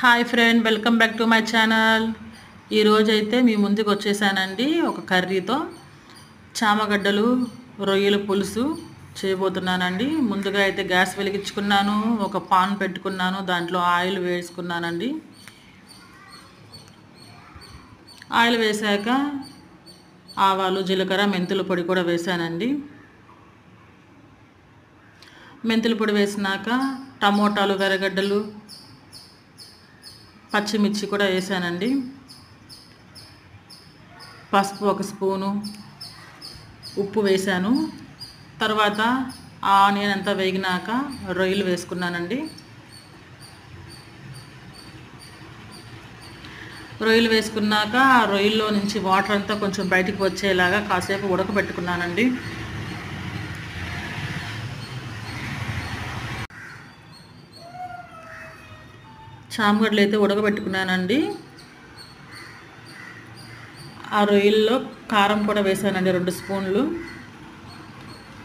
Hi friend, welcome back to my channel. ఈరోజైతే మీ ముందుకు వచ్చేసానండి ఒక కర్రీతో. చామగడ్డలు రొయ్యల పులుసు చేయబోతున్నానండి. ముందుగా అయితే గ్యాస్ వెలిగించుకున్నాను, ఒక పాన్ పెట్టుకున్నాను, దాంట్లో ఆయిల్ వేసుకున్నానండి. ఆయిల్ వేసాక ఆవాలు, జీలకర్ర, మెంతుల పొడి కూడా వేసానండి. మెంతుల పొడి వేసినాక టమోటాలు, ఎర్రగడ్డలు, పచ్చిమిర్చి కూడా వేసానండి. పసుపు 1 స్పూను, ఉప్పు వేసాను. తర్వాత ఆనియన్ అంతా వేగినాక రొయ్యలు వేసుకున్నానండి. రొయ్యలు వేసుకున్నాక ఆ రొయ్యల్లో నుంచి వాటర్ అంతా కొంచెం బయటికి వచ్చేలాగా కాసేపు ఉడకబెట్టుకున్నానండి. చామగడ్డలు అయితే ఉడకబెట్టుకున్నానండి. ఆ రొయ్యల్లో కారం కూడా వేసానండి, 2 స్పూన్లు.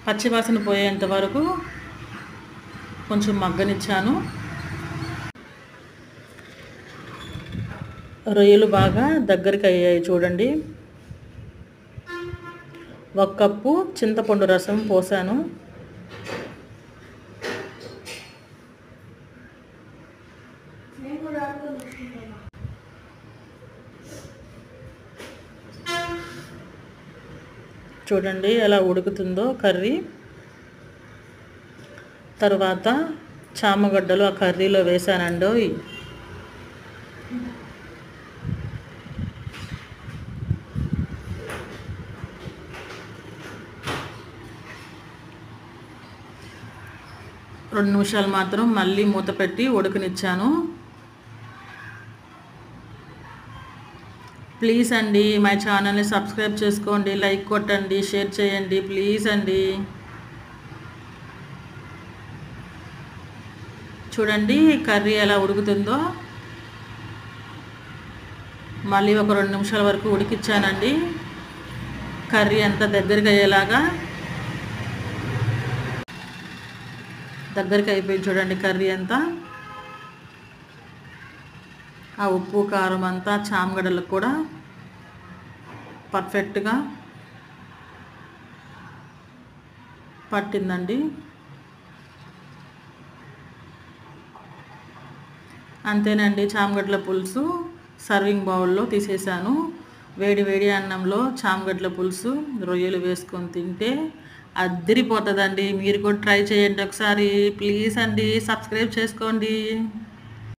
పచ్చివాసన పోయేంత వరకు కొంచెం మగ్గనిచ్చాను. రొయ్యలు బాగా దగ్గరికి అయ్యాయి చూడండి. 1 కప్పు చింతపండు రసం పోసాను. చూడండి ఎలా ఉడుకుతుందో కర్రీ. తర్వాత చామగడ్డలు ఆ కర్రీలో వేసానండి. రెండు నిమిషాలు మాత్రం మళ్ళీ మూత పెట్టి ఉడకనిచ్చాను. ప్లీజ్ అండి మై ఛానల్ని సబ్స్క్రైబ్ చేసుకోండి, లైక్ కొట్టండి, షేర్ చేయండి ప్లీజ్ అండి. చూడండి కర్రీ ఎలా ఉడుకుతుందో. మళ్ళీ ఒక 2 నిమిషాల వరకు ఉడికిచ్చానండి. కర్రీ అంతా దగ్గరికి అయ్యేలాగా. దగ్గరికి అయిపోయింది చూడండి కర్రీ అంతా. ఆ ఉప్పు కారం అంతా చామగడ్డలకు కూడా పర్ఫెక్ట్గా పట్టిందండి. అంతేనండి, చామగడ్డల పులుసు సర్వింగ్ బౌల్లో తీసేసాను. వేడి వేడి అన్నంలో చామగడ్డల పులుసు రొయ్యలు వేసుకొని తింటే అద్దరిపోతుందండి. మీరు కూడా ట్రై చేయండి ఒకసారి. ప్లీజ్ అండి సబ్స్క్రైబ్ చేసుకోండి.